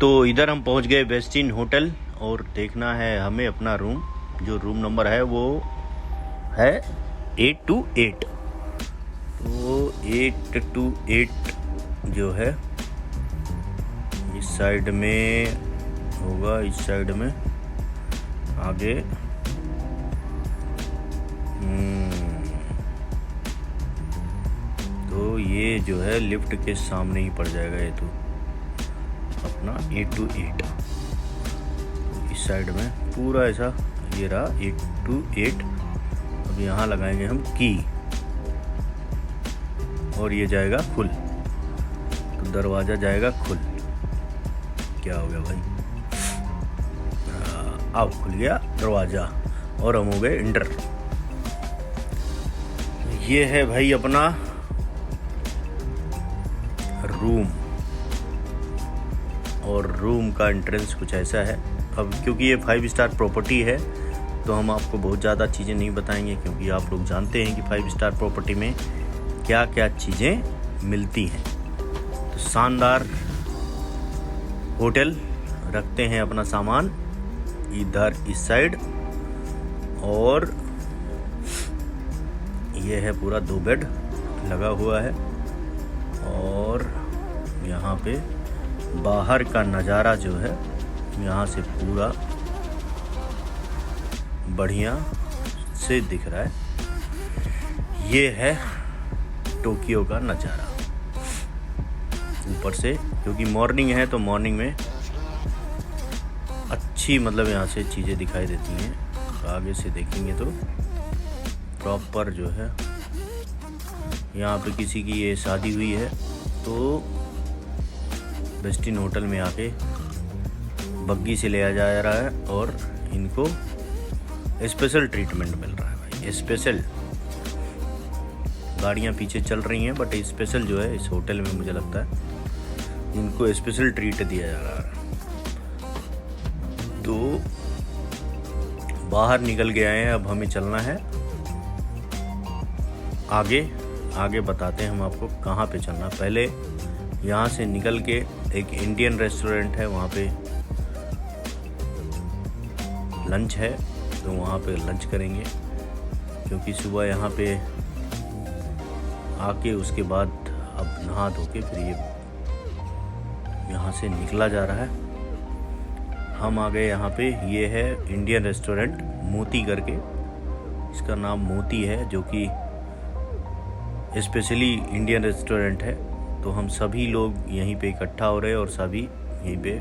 तो इधर हम पहुंच गए वेस्टिन होटल और देखना है हमें अपना रूम। जो रूम नंबर है वो है 828। तो 828 जो है इस साइड में होगा, इस साइड में आगे। तो ये जो है लिफ्ट के सामने ही पड़ जाएगा ये तो अपना 828। इस साइड में पूरा ऐसा ये रहा 828। अब यहाँ लगाएंगे हम की और ये जाएगा खुल, तो दरवाज़ा जाएगा खुल। क्या हो गया भाई? अब खुल गया दरवाज़ा और हम हो गए इंटर। ये है भाई अपना रूम और रूम का एंट्रेंस कुछ ऐसा है। अब क्योंकि ये 5 स्टार प्रॉपर्टी है तो हम आपको बहुत ज़्यादा चीज़ें नहीं बताएंगे, क्योंकि आप लोग जानते हैं कि 5 स्टार प्रॉपर्टी में क्या क्या चीज़ें मिलती हैं। तो शानदार होटल, रखते हैं अपना सामान इधर इस साइड, और ये है पूरा 2 बेड लगा हुआ है। और यहाँ पे बाहर का नज़ारा जो है यहाँ से पूरा बढ़िया से दिख रहा है। ये है टोक्यो का नज़ारा ऊपर से, क्योंकि मॉर्निंग है तो मॉर्निंग में अच्छी मतलब यहाँ से चीज़ें दिखाई देती हैं। आगे से देखेंगे तो प्रॉपर जो है यहाँ पे किसी की ये शादी हुई है तो वेस्टिन होटल में आके बग्गी से ले जा रहा है और इनको स्पेशल ट्रीटमेंट मिल रहा है भाई। स्पेशल गाड़ियाँ पीछे चल रही हैं बट स्पेशल जो है इस होटल में मुझे लगता है इनको स्पेशल ट्रीट दिया जा रहा है। तो बाहर निकल के आए हैं, अब हमें चलना है आगे। आगे बताते हैं हम आपको कहाँ पे चलना। पहले यहाँ से निकल के एक इंडियन रेस्टोरेंट है, वहाँ पे लंच है तो वहाँ पे लंच करेंगे, क्योंकि सुबह यहाँ पे आके उसके बाद अब नहा धो के फिर ये यहाँ से निकला जा रहा है। हम आ गए यहाँ पे, ये है इंडियन रेस्टोरेंट मोती करके, इसका नाम मोती है, जो कि स्पेशली इंडियन रेस्टोरेंट है। तो हम सभी लोग यहीं पे इकट्ठा हो रहे हैं और सभी यहीं पे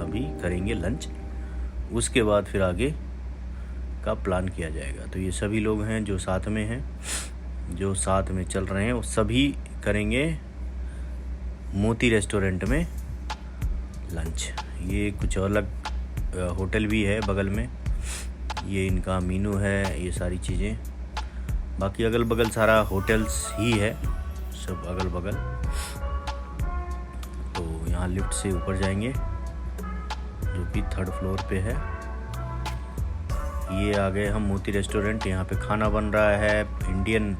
अभी करेंगे लंच। उसके बाद फिर आगे का प्लान किया जाएगा। तो ये सभी लोग हैं जो साथ में हैं, जो साथ में चल रहे हैं, वो सभी करेंगे मोती रेस्टोरेंट में लंच। ये कुछ अलग होटल भी है बगल में, ये इनका मीनू है, ये सारी चीज़ें। बाकी अगल बगल सारा होटल्स ही है, सब अगल बगल। तो यहाँ लिफ्ट से ऊपर जाएंगे जो कि 3rd फ्लोर पे है। ये आ गए हम मोती रेस्टोरेंट। यहाँ पे खाना बन रहा है, इंडियन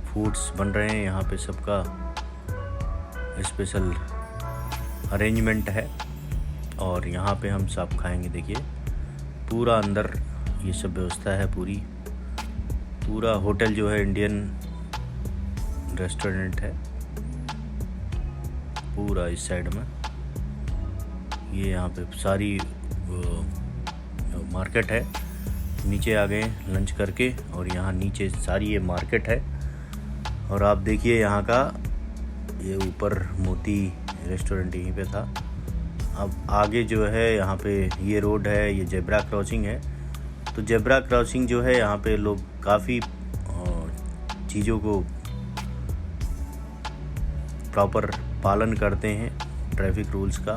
फूड्स बन रहे हैं यहाँ पे, सबका स्पेशल अरेंजमेंट है और यहाँ पे हम सब खाएंगे। देखिए पूरा अंदर ये सब व्यवस्था है, पूरा होटल जो है इंडियन रेस्टोरेंट है पूरा इस साइड में। ये यहाँ पे सारी मार्केट है। नीचे आ गए लंच करके और यहाँ नीचे सारी ये मार्केट है। और आप देखिए यहाँ का ये ऊपर मोती रेस्टोरेंट यहीं पे था। अब आगे जो है यहाँ पे ये रोड है, ये जेब्रा क्रॉसिंग है। तो जेब्रा क्रॉसिंग जो है यहाँ पे लोग काफ़ी चीज़ों को प्रॉपर पालन करते हैं, ट्रैफिक रूल्स का।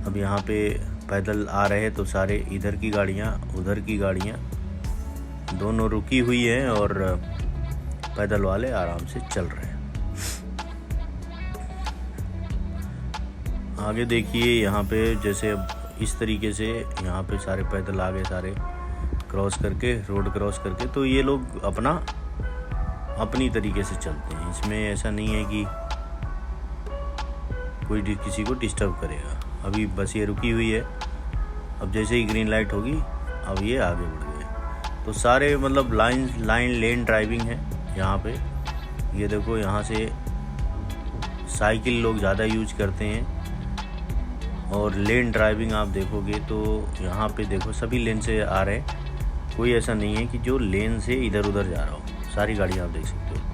अब यहाँ पे पैदल आ रहे हैं तो सारे इधर की गाड़ियाँ उधर की गाड़ियाँ दोनों रुकी हुई हैं और पैदल वाले आराम से चल रहे हैं। आगे देखिए यहाँ पे जैसे अब इस तरीके से यहाँ पे सारे पैदल आ गए, सारे क्रॉस करके, रोड क्रॉस करके। तो ये लोग अपनी तरीके से चलते हैं, इसमें ऐसा नहीं है कि कोई किसी को डिस्टर्ब करेगा। अभी बस ये रुकी हुई है, अब जैसे ही ग्रीन लाइट होगी अब ये आगे बढ़ गए। तो सारे मतलब लाइन लेन ड्राइविंग है यहाँ पे। ये देखो यहाँ से साइकिल लोग ज़्यादा यूज करते हैं, और लेन ड्राइविंग आप देखोगे तो यहाँ पे देखो सभी लेन से आ रहे हैं, कोई ऐसा नहीं है कि जो लेन से इधर उधर जा रहा हो, सारी गाड़ियाँ आप देख सकते हो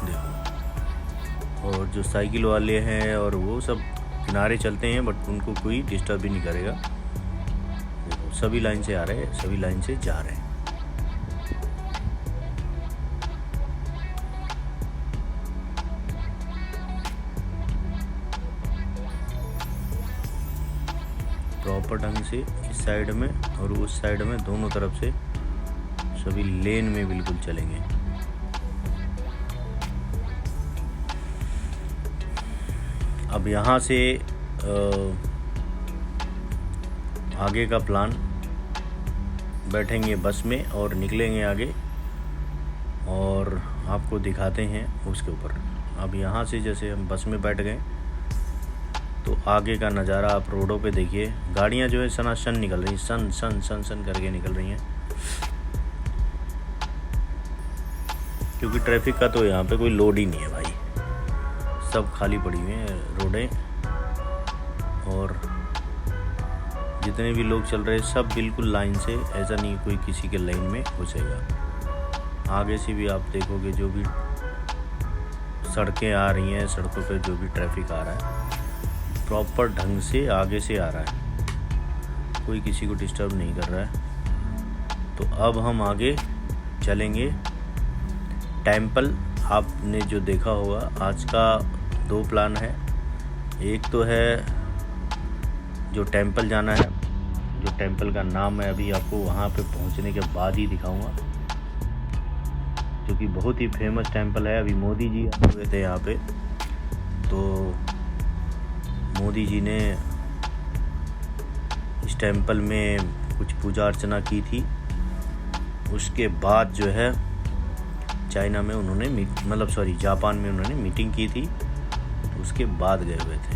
देखो। और जो साइकिल वाले हैं और वो सब किनारे चलते हैं, बट उनको कोई डिस्टर्ब भी नहीं करेगा। देखो सभी लाइन से आ रहे हैं, सभी लाइन से जा रहे हैं। प्रॉपर ढंग से इस साइड में और उस साइड में दोनों तरफ से सभी लेन में बिल्कुल चलेंगे। अब यहाँ से आगे का प्लान, बैठेंगे बस में और निकलेंगे आगे और आपको दिखाते हैं उसके ऊपर। अब यहाँ से जैसे हम बस में बैठ गए तो आगे का नज़ारा आप रोडों पे देखिए, गाड़ियाँ जो है सनासन निकल रही हैं, सन सन सन सन करके निकल रही हैं, क्योंकि ट्रैफिक का तो यहाँ पे कोई लोड ही नहीं है भाई, सब खाली पड़ी हुई हैं रोडें। और जितने भी लोग चल रहे हैं सब बिल्कुल लाइन से, ऐसा नहीं कोई किसी के लाइन में घुसेगा। आगे से भी आप देखोगे जो भी सड़कें आ रही हैं, सड़कों पे जो भी ट्रैफिक आ रहा है प्रॉपर ढंग से आगे से आ रहा है, कोई किसी को डिस्टर्ब नहीं कर रहा है। तो अब हम आगे चलेंगे टेंपल। आपने जो देखा होगा आज का 2 प्लान है, एक तो है जो टेंपल जाना है, जो टेंपल का नाम है अभी आपको वहाँ पे पहुँचने के बाद ही दिखाऊंगा, जो कि बहुत ही फेमस टेंपल है। अभी मोदी जी आए हुए थे यहाँ पे, तो मोदी जी ने इस टेंपल में कुछ पूजा अर्चना की थी। उसके बाद जो है चाइना में उन्होंने जापान में उन्होंने मीटिंग की थी, उसके बाद गए हुए थे।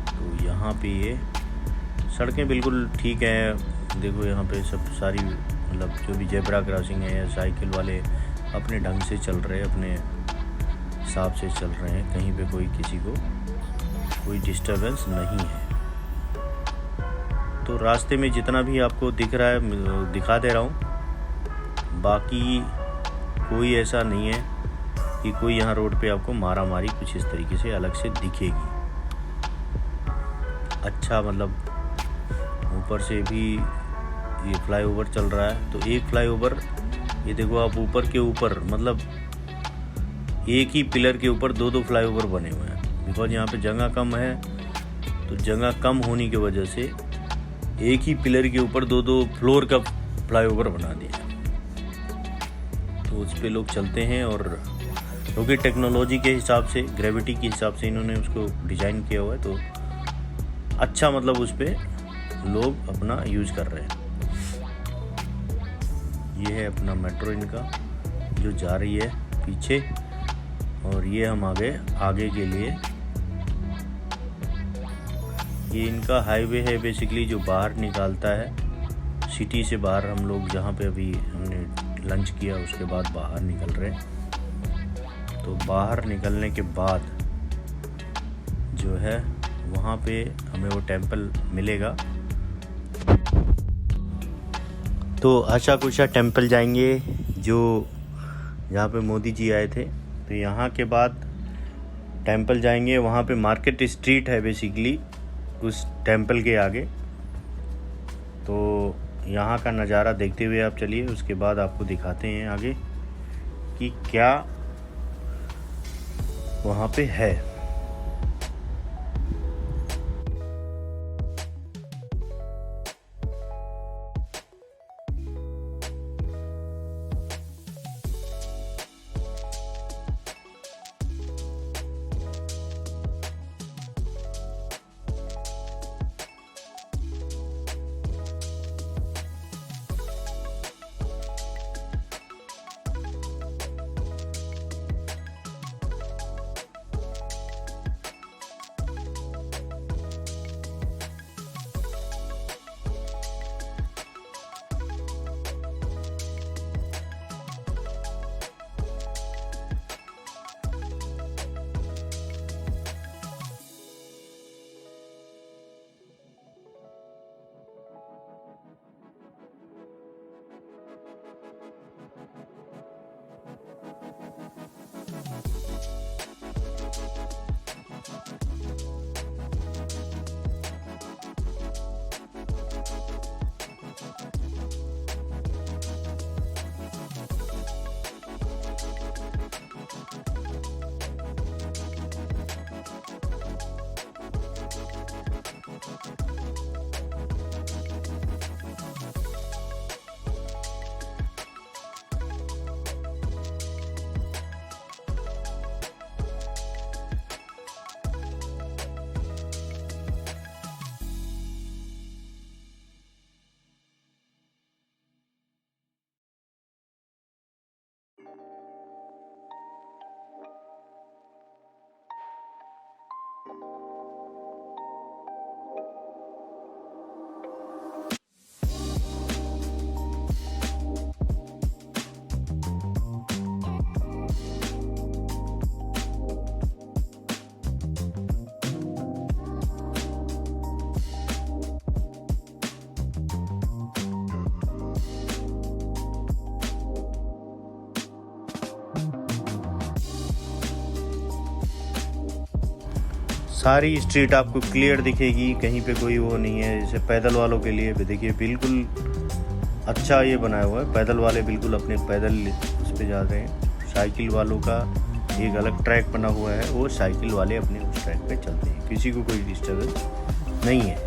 तो यहाँ पे ये सड़कें बिल्कुल ठीक हैं। देखो यहाँ पे सब सारी मतलब जो भी जेब्रा क्रॉसिंग है, या साइकिल वाले अपने ढंग से चल रहे हैं, अपने हिसाब से चल रहे हैं, कहीं पे कोई किसी को कोई डिस्टर्बेंस नहीं है। तो रास्ते में जितना भी आपको दिख रहा है दिखा दे रहा हूँ, बाकी कोई ऐसा नहीं है कि कोई यहाँ रोड पे आपको मारा मारी कुछ इस तरीके से अलग से दिखेगी। अच्छा मतलब ऊपर से भी ये फ्लाईओवर चल रहा है, तो एक फ्लाईओवर ये देखो आप ऊपर के ऊपर मतलब एक ही पिलर के ऊपर 2-2 फ्लाईओवर बने हुए हैं। बिकॉज यहाँ पे जगह कम है, तो जगह कम होने की वजह से एक ही पिलर के ऊपर 2-2 फ्लोर का फ्लाईओवर बना दिया, तो उस पे लोग चलते हैं। और क्योंकि टेक्नोलॉजी के हिसाब से, ग्रेविटी के हिसाब से इन्होंने उसको डिज़ाइन किया हुआ है, तो अच्छा मतलब उस पे लोग अपना यूज कर रहे हैं। ये है अपना मेट्रो इनका जो जा रही है पीछे, और ये हम आगे के लिए ये इनका हाईवे है बेसिकली, जो बाहर निकालता है सिटी से बाहर। हम लोग जहाँ पे अभी हमने लंच किया उसके बाद बाहर निकल रहे हैं। तो बाहर निकलने के बाद जो है वहाँ पे हमें वो टेंपल मिलेगा। तो आशा कुशा टेंपल जाएंगे जो जहाँ पे मोदी जी आए थे। तो यहाँ के बाद टेंपल जाएंगे, वहाँ पे मार्केट स्ट्रीट है बेसिकली उस टेंपल के आगे। तो यहाँ का नज़ारा देखते हुए आप चलिए, उसके बाद आपको दिखाते हैं आगे कि क्या वहाँ पे है। सारी स्ट्रीट आपको क्लियर दिखेगी, कहीं पे कोई वो नहीं है। जैसे पैदल वालों के लिए भी देखिए बिल्कुल अच्छा ये बनाया हुआ है, पैदल वाले बिल्कुल अपने पैदल उस पे जा रहे हैं। साइकिल वालों का एक अलग ट्रैक बना हुआ है, वो साइकिल वाले अपने उस ट्रैक पे चलते हैं, किसी को कोई डिस्टर्बेंस नहीं है।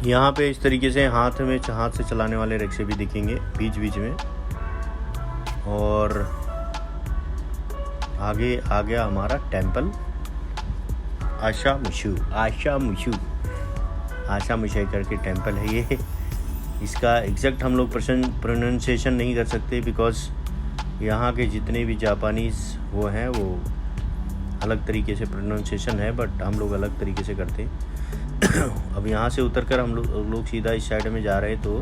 यहाँ पे इस तरीके से हाथ से चलाने वाले रिक्शे भी दिखेंगे बीच बीच में। और आगे आ गया हमारा टेंपल आशा मुशई करके टेंपल है ये। इसका एग्जैक्ट हम लोग प्रोनाउंसिएशन नहीं कर सकते, बिकॉज यहाँ के जितने भी जापानीज़ वो हैं वो अलग तरीके से प्रोनाउंसिएशन है, बट हम लोग अलग तरीके से करते हैं। अब यहाँ से उतरकर हम लोग सीधा इस साइड में जा रहे हैं, तो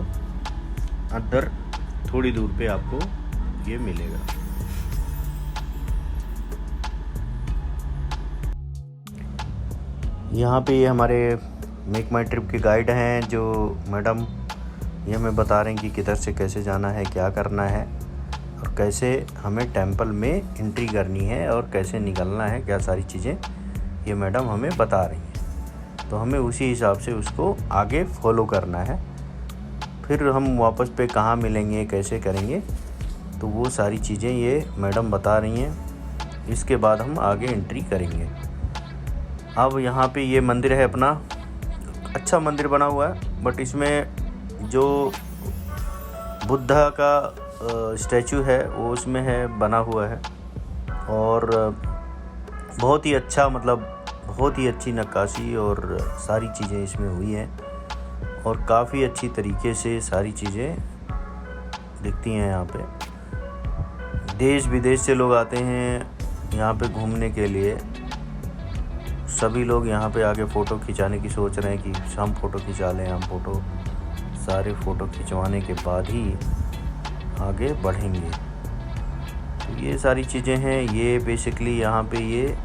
अंदर थोड़ी दूर पे आपको ये मिलेगा। यहाँ पे हमारे मेक माई ट्रिप के गाइड हैं, जो मैडम ये हमें बता रहे हैं कि किधर से कैसे जाना है, क्या करना है और कैसे हमें टेंपल में एंट्री करनी है और कैसे निकलना है, क्या सारी चीज़ें ये मैडम हमें बता रही हैं। तो हमें उसी हिसाब से उसको आगे फॉलो करना है। फिर हम वापस पे कहाँ मिलेंगे, कैसे करेंगे, तो वो सारी चीज़ें ये मैडम बता रही हैं। इसके बाद हम आगे एंट्री करेंगे। अब यहाँ पे ये मंदिर है अपना, अच्छा मंदिर बना हुआ है, बट इसमें जो बुद्धा का स्टैचू है वो उसमें है, बना हुआ है। और बहुत ही अच्छा, मतलब बहुत ही अच्छी नक्काशी और सारी चीज़ें इसमें हुई हैं और काफ़ी अच्छी तरीके से सारी चीज़ें दिखती हैं यहाँ पे। देश विदेश से लोग आते हैं यहाँ पे घूमने के लिए। सभी लोग यहाँ पे आके फ़ोटो खिंचाने की सोच रहे हैं कि हम फ़ोटो खिंचा लें। हम सारे फ़ोटो खिंचवाने के बाद ही आगे बढ़ेंगे। तो ये सारी चीज़ें हैं। ये बेसिकली यहाँ पे ये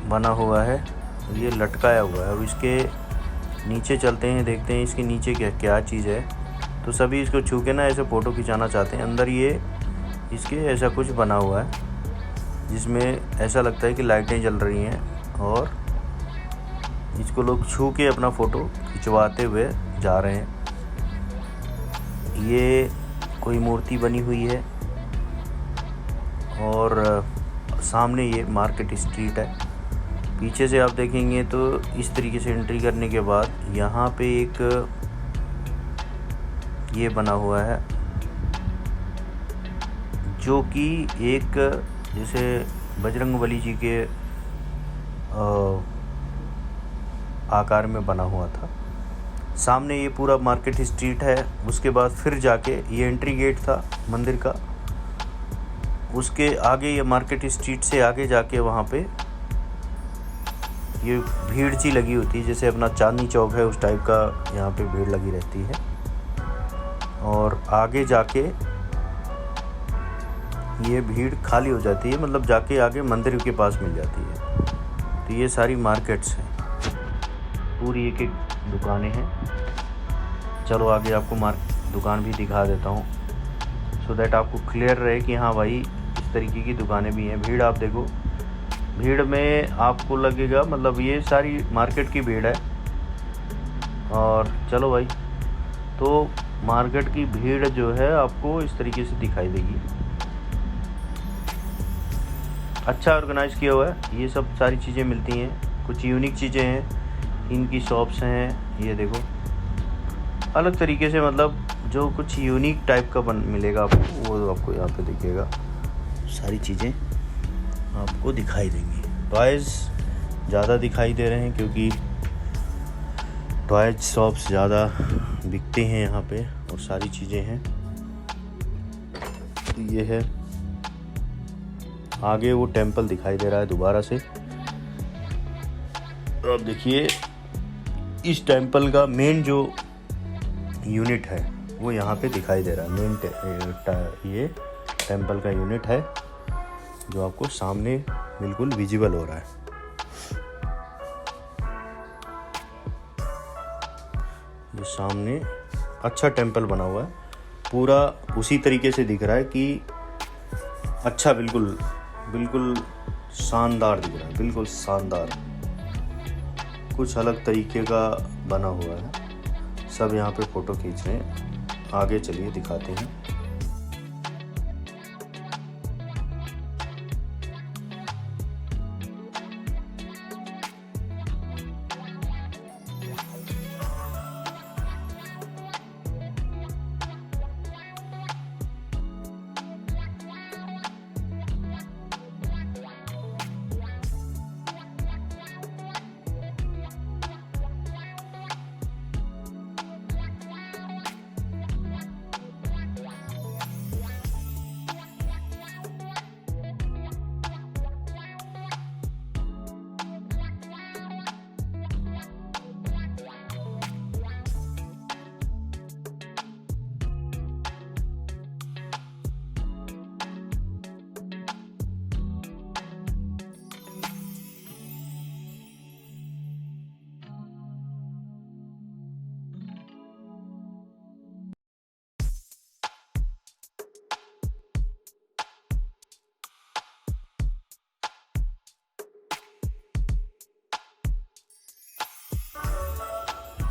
बना हुआ है, ये लटकाया हुआ है। अब इसके नीचे चलते हैं, देखते हैं इसके नीचे क्या चीज़ है। तो सभी इसको छू के ना ऐसे फ़ोटो खिंचाना चाहते हैं। अंदर ये इसके ऐसा कुछ बना हुआ है जिसमें ऐसा लगता है कि लाइटें जल रही हैं और इसको लोग छू के अपना फ़ोटो खिंचवाते हुए जा रहे हैं। ये कोई मूर्ति बनी हुई है और सामने ये मार्केट स्ट्रीट है। पीछे से आप देखेंगे तो इस तरीके से एंट्री करने के बाद यहाँ पे एक ये बना हुआ है जो कि एक जैसे बजरंगबली जी के आकार में बना हुआ था। सामने ये पूरा मार्केट स्ट्रीट है। उसके बाद फिर जाके ये एंट्री गेट था मंदिर का। उसके आगे ये मार्केट स्ट्रीट से आगे जाके वहाँ पे ये भीड़ सी लगी होती है, जैसे अपना चांदनी चौक है उस टाइप का यहाँ पे भीड़ लगी रहती है। और आगे जाके ये भीड़ खाली हो जाती है, मतलब जाके आगे मंदिर के पास मिल जाती है। तो ये सारी मार्केट्स हैं, पूरी एक एक दुकानें हैं। चलो आगे आपको दुकान भी दिखा देता हूँ सो दैट आपको क्लियर रहे कि हाँ भाई इस तरीके की दुकानें भी हैं। भीड़ आप देखो, भीड़ में आपको लगेगा मतलब ये सारी मार्केट की भीड़ है। और चलो भाई, तो मार्केट की भीड़ जो है आपको इस तरीके से दिखाई देगी। अच्छा ऑर्गेनाइज किया हुआ है, ये सब सारी चीज़ें मिलती हैं। कुछ यूनिक चीज़ें हैं, इनकी शॉप्स हैं। ये देखो अलग तरीके से, मतलब जो कुछ यूनिक टाइप का मिलेगा आपको, वो आपको यहाँ पे दिखेगा। सारी चीज़ें आपको दिखाई देंगी। टॉयज़ ज़्यादा दिखाई दे रहे हैं क्योंकि टॉयज शॉप्स ज़्यादा बिकते हैं यहाँ पे और सारी चीज़ें हैं। ये है आगे वो टेंपल दिखाई दे रहा है दोबारा से। अब देखिए इस टेंपल का मेन जो यूनिट है वो यहाँ पे दिखाई दे रहा है। ये टेंपल का यूनिट है जो आपको सामने बिल्कुल विजिबल हो रहा है। ये सामने अच्छा टेंपल बना हुआ है, पूरा उसी तरीके से दिख रहा है कि अच्छा बिल्कुल शानदार दिख रहा है, बिल्कुल शानदार, कुछ अलग तरीके का बना हुआ है। सब यहाँ पे फ़ोटो खींच रहे हैं। आगे चलिए दिखाते हैं।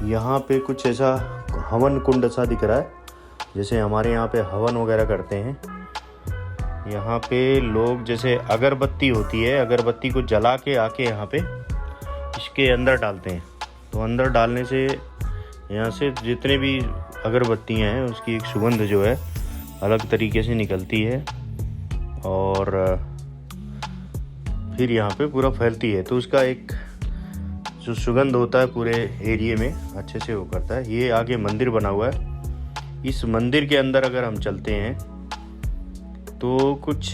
यहाँ पे कुछ ऐसा हवन कुंड सा दिख रहा है, जैसे हमारे यहाँ पे हवन वगैरह करते हैं। यहाँ पे लोग जैसे अगरबत्ती होती है, अगरबत्ती को जला के आके यहाँ पे इसके अंदर डालते हैं। तो अंदर डालने से यहाँ से जितने भी अगरबत्तियाँ हैं उसकी एक सुगंध जो है अलग तरीके से निकलती है और फिर यहाँ पे पूरा फैलती है। तो उसका एक जो सुगंध होता है पूरे एरिया में अच्छे से वो करता है। ये आगे मंदिर बना हुआ है। इस मंदिर के अंदर अगर हम चलते हैं तो कुछ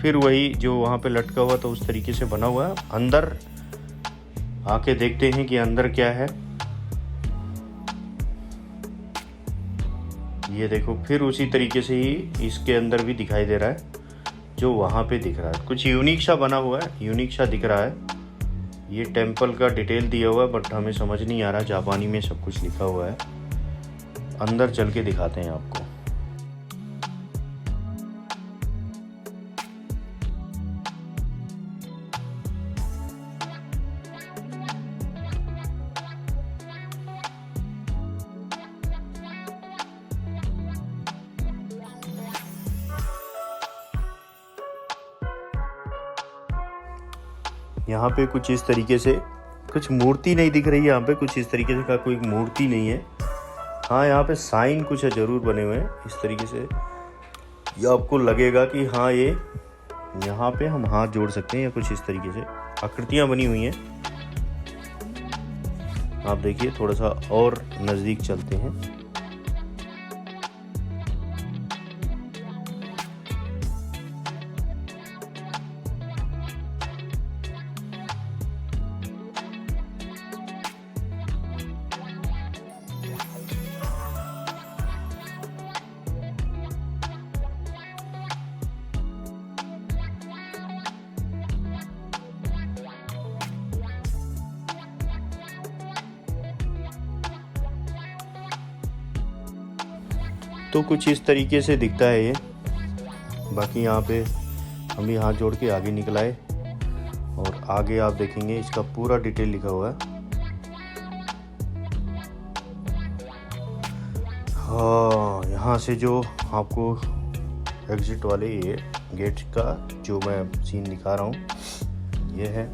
फिर वही जो वहाँ पे लटका हुआ था उस तरीके से बना हुआ है। अंदर आके देखते हैं कि अंदर क्या है। ये देखो, फिर उसी तरीके से ही इसके अंदर भी दिखाई दे रहा है जो वहाँ पे दिख रहा है। कुछ यूनिक सा बना हुआ है, यूनिक सा दिख रहा है। ये टेम्पल का डिटेल दिया हुआ है बट हमें समझ नहीं आ रहा, जापानी में सब कुछ लिखा हुआ है। अंदर चल के दिखाते हैं आपको। यहाँ पे कुछ इस तरीके से कुछ मूर्ति नहीं दिख रही है। यहाँ पे कुछ इस तरीके से का कोई मूर्ति नहीं है। हाँ, यहाँ पे साइन कुछ जरूर बने हुए हैं इस तरीके से। ये आपको लगेगा कि हाँ, ये यहाँ पे हम हाथ जोड़ सकते हैं या कुछ इस तरीके से आकृतियाँ बनी हुई हैं। आप देखिए, थोड़ा सा और नज़दीक चलते हैं। तो कुछ इस तरीके से दिखता है ये। बाकी यहाँ पे हम भी हाथ जोड़ के आगे निकल आए और आगे आप देखेंगे इसका पूरा डिटेल लिखा हुआ है। हाँ, यहाँ से जो आपको एग्जिट वाले ये गेट का जो मैं सीन दिखा रहा हूँ ये है।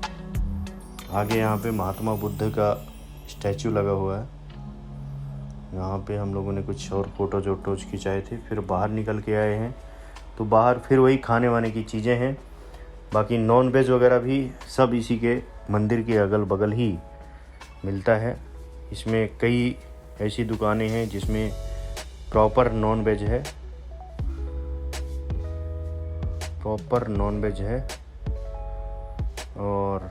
आगे यहाँ पे महात्मा बुद्ध का स्टैचू लगा हुआ है। यहाँ पे हम लोगों ने कुछ और फोटोज वोटोज खिंचाए थे। फिर बाहर निकल के आए हैं तो बाहर फिर वही खाने वाने की चीज़ें हैं। बाकी नॉन वेज वगैरह भी सब इसी के मंदिर के अगल बगल ही मिलता है। इसमें कई ऐसी दुकानें हैं जिसमें प्रॉपर नॉन वेज है, और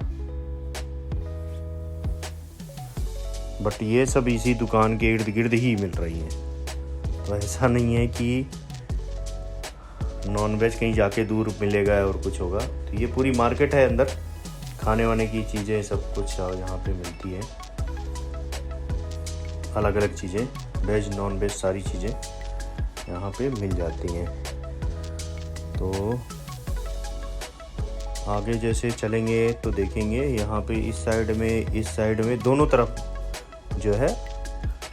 बट ये सब इसी दुकान के इर्द गिर्द ही मिल रही हैं। तो ऐसा नहीं है कि नॉन वेज कहीं जाके दूर मिलेगा और कुछ होगा। तो ये पूरी मार्केट है, अंदर खाने वाने की चीज़ें सब कुछ यहाँ पे मिलती है। अलग अलग चीज़ें, वेज नॉन वेज सारी चीज़ें यहाँ पे मिल जाती हैं। तो आगे जैसे चलेंगे तो देखेंगे यहाँ पे इस साइड में दोनों तरफ जो है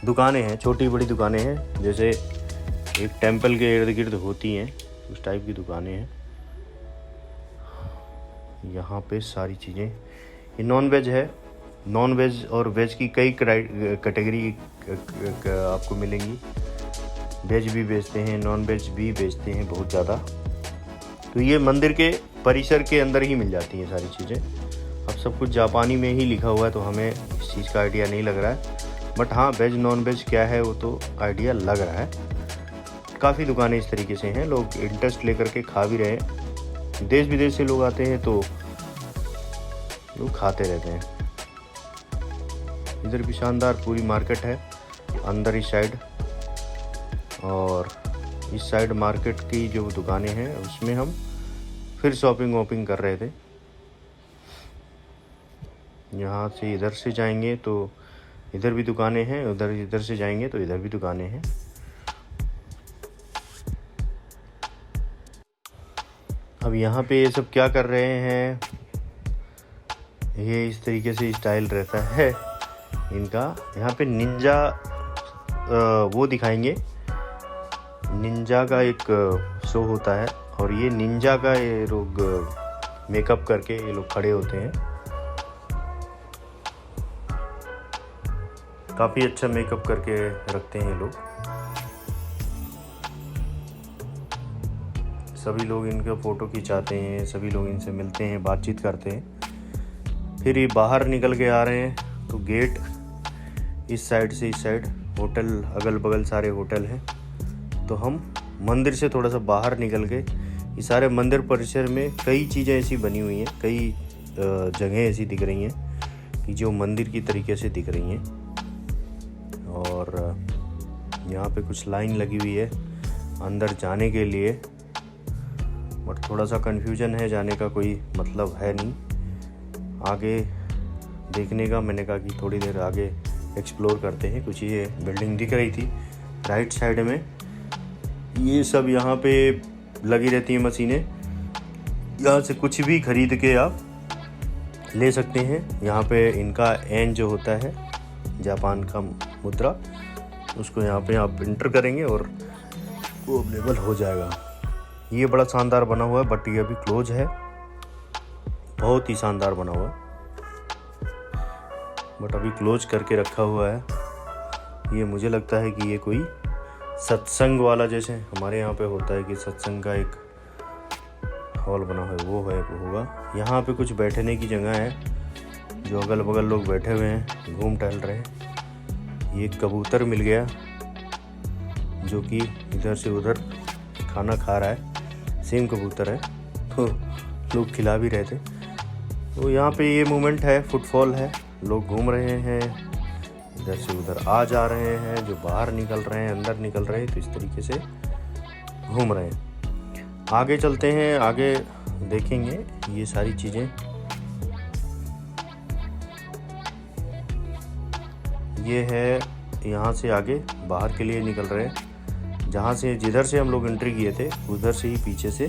दुकानें हैं, छोटी बड़ी दुकानें हैं। जैसे एक टेंपल के इर्द गिर्द होती हैं उस टाइप की दुकानें हैं। यहाँ पे सारी चीज़ें, ये नॉन वेज है। नॉन वेज और वेज की कई कैटेगरी आपको मिलेंगी। वेज भी बेचते हैं, नॉन वेज भी बेचते हैं बहुत ज़्यादा। तो ये मंदिर के परिसर के अंदर ही मिल जाती हैं सारी चीज़ें। अब सब कुछ जापानी में ही लिखा हुआ है तो हमें इस चीज़ का आइडिया नहीं लग रहा है, बट हाँ, वेज नॉन वेज क्या है वो तो आइडिया लग रहा है। काफ़ी दुकानें इस तरीके से हैं, लोग इंटरेस्ट लेकर के खा भी रहे हैं। देश विदेश से लोग आते हैं तो लोग खाते रहते हैं। इधर भी शानदार पूरी मार्केट है अंदर इस साइड, और इस साइड मार्केट की जो दुकानें हैं उसमें हम फिर शॉपिंग वॉपिंग कर रहे थे। यहाँ से इधर से जाएंगे तो इधर भी दुकानें हैं, इधर से जाएंगे तो इधर भी दुकानें हैं। अब यहाँ पे ये सब क्या कर रहे हैं, ये इस तरीके से स्टाइल रहता है इनका। यहाँ पे निंजा वो दिखाएंगे, निंजा का एक शो होता है और ये निंजा का ये लोग मेकअप करके ये लोग खड़े होते हैं। काफ़ी अच्छा मेकअप करके रखते हैं ये लोग। सभी लोग इनका फ़ोटो खिंचाते हैं, सभी लोग इनसे मिलते हैं, बातचीत करते हैं। फिर ये बाहर निकल के आ रहे हैं तो गेट इस साइड से इस साइड, होटल अगल बगल सारे होटल हैं। तो हम मंदिर से थोड़ा सा बाहर निकल के ये सारे मंदिर परिसर में कई चीज़ें ऐसी बनी हुई हैं, कई जगह ऐसी दिख रही हैं कि जो मंदिर की तरीके से दिख रही हैं। और यहाँ पे कुछ लाइन लगी हुई है अंदर जाने के लिए, बट थोड़ा सा कन्फ्यूजन है, जाने का कोई मतलब है नहीं। आगे देखने का, मैंने कहा कि थोड़ी देर आगे एक्सप्लोर करते हैं। कुछ ये बिल्डिंग दिख रही थी राइट साइड में, ये सब यहाँ पे लगी रहती हैं मशीनें। यहाँ से कुछ भी खरीद के आप ले सकते हैं। यहाँ पे इनका एन जो होता है जापान का मुद्रा, उसको यहाँ पे आप इंटर करेंगे और वो अवेलेबल हो जाएगा। ये बड़ा शानदार बना हुआ है, बट ये अभी क्लोज है। बहुत ही शानदार बना हुआ है, बट अभी क्लोज करके रखा हुआ है। ये मुझे लगता है कि ये कोई सत्संग वाला, जैसे हमारे यहाँ पे होता है कि सत्संग का एक हॉल बना है, वो होगा। यहाँ पे कुछ बैठने की जगह है, जो अगल बगल लोग बैठे हुए हैं, घूम टहल रहे हैं। ये कबूतर मिल गया जो कि इधर से उधर खाना खा रहा है, सेम कबूतर है, तो लोग खिला भी रहे थे। तो यहाँ पे ये मूवमेंट है, फुटफॉल है, लोग घूम रहे हैं, इधर से उधर आ जा रहे हैं, जो बाहर निकल रहे हैं, अंदर निकल रहे हैं, तो इस तरीके से घूम रहे हैं। आगे चलते हैं, आगे देखेंगे ये सारी चीज़ें। ये है, यहाँ से आगे बाहर के लिए निकल रहे हैं, जहाँ से जिधर से हम लोग एंट्री किए थे उधर से ही पीछे से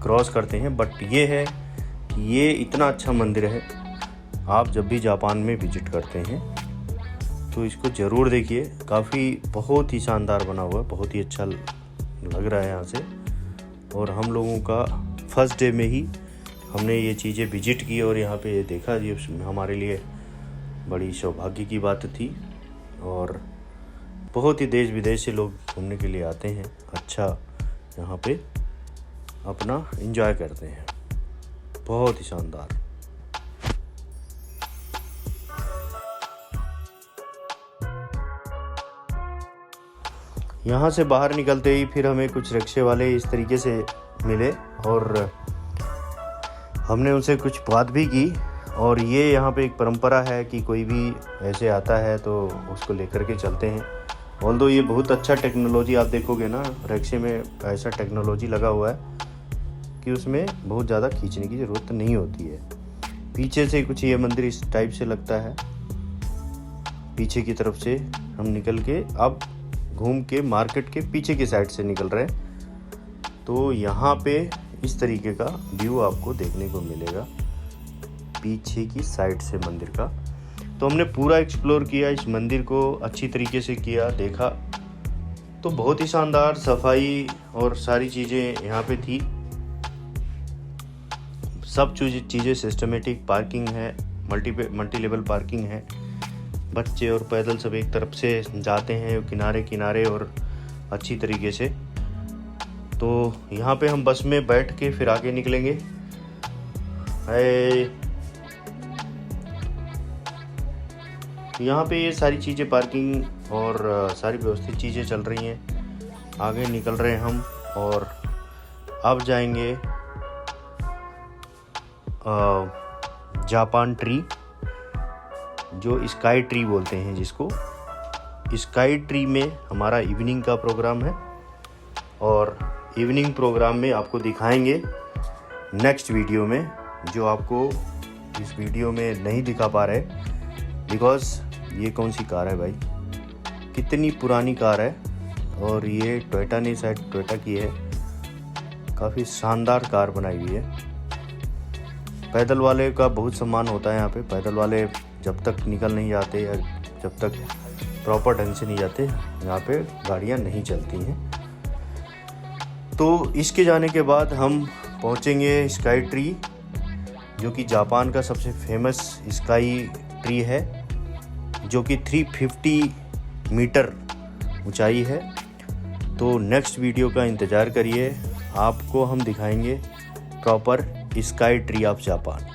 क्रॉस करते हैं। बट ये है, ये इतना अच्छा मंदिर है, आप जब भी जापान में विजिट करते हैं तो इसको ज़रूर देखिए। काफ़ी बहुत ही शानदार बना हुआ है, बहुत ही अच्छा लग रहा है यहाँ से। और हम लोगों का फर्स्ट डे में ही हमने ये चीज़ें विजिट की और यहाँ पे ये देखा, ये हमारे लिए बड़ी सौभाग्य की बात थी। और बहुत ही देश विदेश से लोग घूमने के लिए आते हैं, अच्छा यहाँ पे अपना एंजॉय करते हैं। बहुत ही शानदार। यहाँ से बाहर निकलते ही फिर हमें कुछ रिक्शे वाले इस तरीके से मिले और हमने उनसे कुछ बात भी की। और ये यहाँ पे एक परंपरा है कि कोई भी ऐसे आता है तो उसको लेकर के चलते हैं। ऑल्दो ये बहुत अच्छा टेक्नोलॉजी, आप देखोगे ना रिक्शे में ऐसा टेक्नोलॉजी लगा हुआ है कि उसमें बहुत ज़्यादा खींचने की ज़रूरत नहीं होती है। पीछे से कुछ ये मंदिर इस टाइप से लगता है, पीछे की तरफ से हम निकल के अब घूम के मार्केट के पीछे की साइड से निकल रहे हैं। तो यहाँ पे इस तरीके का व्यू आपको देखने को मिलेगा पीछे की साइड से मंदिर का। तो हमने पूरा एक्सप्लोर किया, इस मंदिर को अच्छी तरीके से किया, देखा। तो बहुत ही शानदार सफाई और सारी चीज़ें यहाँ पे थी। सब चीज़ें सिस्टमेटिक, पार्किंग है, मल्टी लेवल पार्किंग है। बच्चे और पैदल सब एक तरफ से जाते हैं किनारे किनारे और अच्छी तरीके से। तो यहाँ पे हम बस में बैठ के फिर आगे निकलेंगे। यहाँ पे ये सारी चीज़ें, पार्किंग और सारी व्यवस्थित चीज़ें चल रही हैं। आगे निकल रहे हैं हम और अब जाएंगे जापान ट्री, जो स्काई ट्री बोलते हैं जिसको। स्काई ट्री में हमारा इवनिंग का प्रोग्राम है और इवनिंग प्रोग्राम में आपको दिखाएंगे नेक्स्ट वीडियो में, जो आपको इस वीडियो में नहीं दिखा पा रहे। बिकॉज ये कौन सी कार है भाई, कितनी पुरानी कार है और ये टोयोटा ने, शायद टोयोटा की है। काफ़ी शानदार कार बनाई हुई है। पैदल वाले का बहुत सम्मान होता है यहाँ पे। पैदल वाले जब तक निकल नहीं जाते या जब तक प्रॉपर ढंग से नहीं जाते, यहाँ पे गाड़ियाँ नहीं चलती हैं। तो इसके जाने के बाद हम पहुँचेंगे स्काई ट्री, जो कि जापान का सबसे फेमस स्काई ट्री है, जो कि 350 मीटर ऊंचाई है। तो नेक्स्ट वीडियो का इंतज़ार करिए, आपको हम दिखाएंगे proper sky tree of Japan.